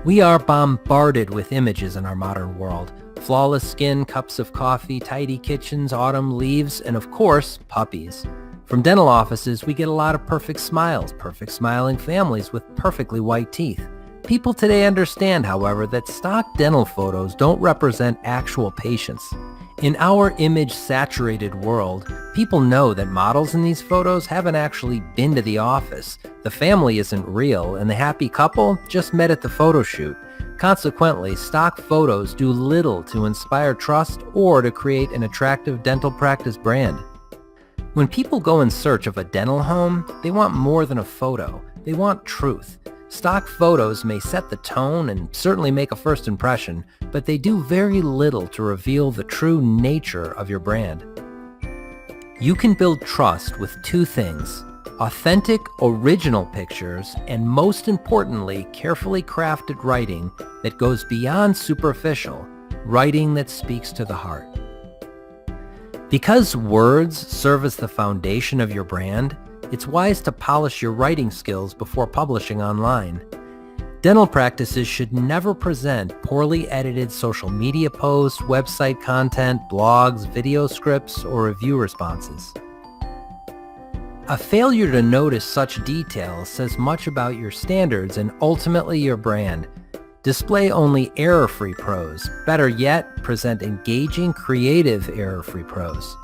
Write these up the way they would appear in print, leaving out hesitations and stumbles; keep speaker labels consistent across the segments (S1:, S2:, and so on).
S1: We are bombarded with images in our modern world. Flawless skin, cups of coffee, tidy kitchens, autumn leaves, and of course, puppies. From dental offices, we get a lot of perfect smiles, perfect smiling families with perfectly white teeth. People today understand, however, that stock dental photos don't represent actual patients. In our image-saturated world, people know that models in these photos haven't actually been to the office, the family isn't real, and the happy couple just met at the photo shoot. Consequently, stock photos do little to inspire trust or to create an attractive dental practice brand. When people go in search of a dental home, they want more than a photo. They want truth. Stock photos may set the tone and certainly make a first impression, but they do very little to reveal the true nature of your brand. You can build trust with two things: authentic, original pictures, and most importantly, carefully crafted writing that goes beyond superficial, writing that speaks to the heart. Because words serve as the foundation of your brand, it's wise to polish your writing skills before publishing online. Dental practices should never present poorly edited social media posts, website content, blogs, video scripts, or review responses. A failure to notice such details says much about your standards and ultimately your brand. Display only error-free prose. Better yet, present engaging, creative, error-free prose.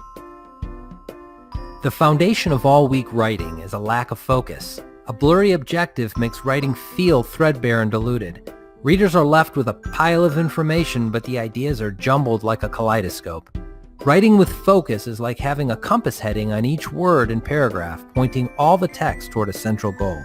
S1: The foundation of all weak writing is a lack of focus. A blurry objective makes writing feel threadbare and diluted. Readers are left with a pile of information, but the ideas are jumbled like a kaleidoscope. Writing with focus is like having a compass heading on each word and paragraph, pointing all the text toward a central goal.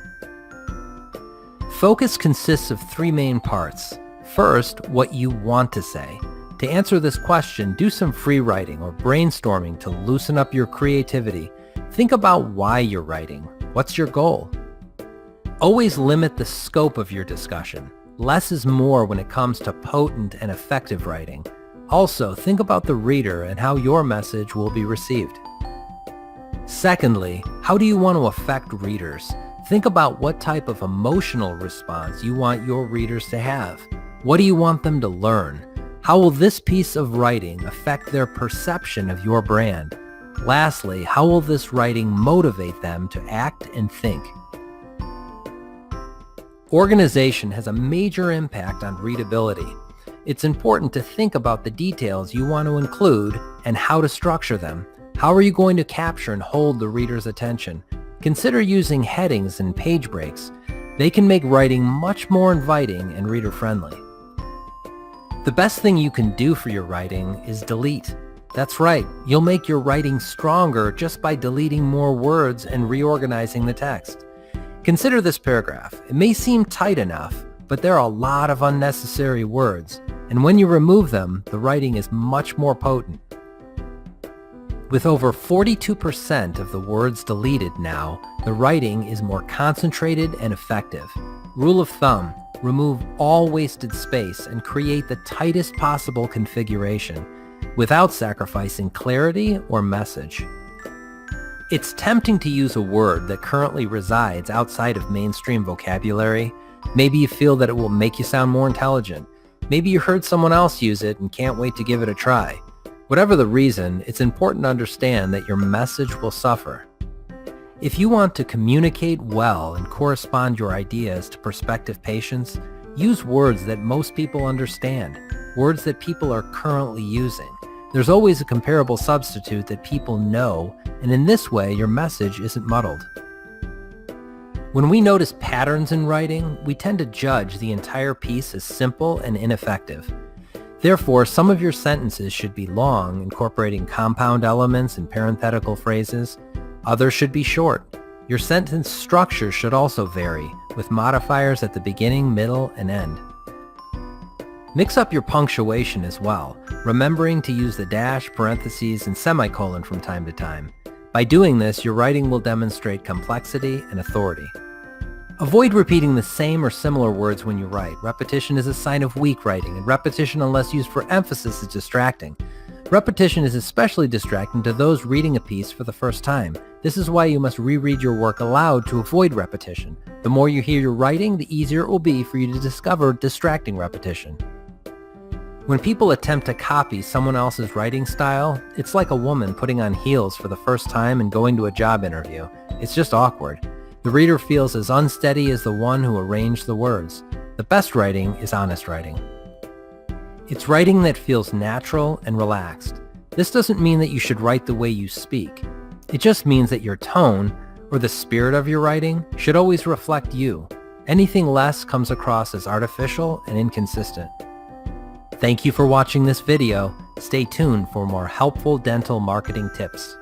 S1: Focus consists of three main parts. First, what you want to say. To answer this question, do some free writing or brainstorming to loosen up your creativity. Think about why you're writing. What's your goal? Always limit the scope of your discussion. Less is more when it comes to potent and effective writing. Also, think about the reader and how your message will be received. Secondly, how do you want to affect readers? Think about what type of emotional response you want your readers to have. What do you want them to learn? How will this piece of writing affect their perception of your brand? Lastly, how will this writing motivate them to act and think? Organization has a major impact on readability. It's important to think about the details you want to include and how to structure them. How are you going to capture and hold the reader's attention? Consider using headings and page breaks. They can make writing much more inviting and reader-friendly. The best thing you can do for your writing is delete. That's right, you'll make your writing stronger just by deleting more words and reorganizing the text. Consider this paragraph. It may seem tight enough, but there are a lot of unnecessary words, and when you remove them, the writing is much more potent. With over 42% of the words deleted now, the writing is more concentrated and effective. Rule of thumb: remove all wasted space and create the tightest possible configuration without sacrificing clarity or message. It's tempting to use a word that currently resides outside of mainstream vocabulary. Maybe you feel that it will make you sound more intelligent. Maybe you heard someone else use it and can't wait to give it a try. Whatever the reason, it's important to understand that your message will suffer. If you want to communicate well and correspond your ideas to prospective patients, use words that most people understand, words that people are currently using. There's always a comparable substitute that people know, and in this way, your message isn't muddled. When we notice patterns in writing, we tend to judge the entire piece as simple and ineffective. Therefore, some of your sentences should be long, incorporating compound elements and parenthetical phrases. Others should be short. Your sentence structure should also vary, with modifiers at the beginning, middle, and end. Mix up your punctuation as well, remembering to use the dash, parentheses, and semicolon from time to time. By doing this, your writing will demonstrate complexity and authority. Avoid repeating the same or similar words when you write. Repetition is a sign of weak writing, and repetition unless used for emphasis is distracting. Repetition is especially distracting to those reading a piece for the first time. This is why you must reread your work aloud to avoid repetition. The more you hear your writing, the easier it will be for you to discover distracting repetition. When people attempt to copy someone else's writing style, it's like a woman putting on heels for the first time and going to a job interview. It's just awkward. The reader feels as unsteady as the one who arranged the words. The best writing is honest writing. It's writing that feels natural and relaxed. This doesn't mean that you should write the way you speak. It just means that your tone, or the spirit of your writing, should always reflect you. Anything less comes across as artificial and inconsistent. Thank you for watching this video. Stay tuned for more helpful dental marketing tips.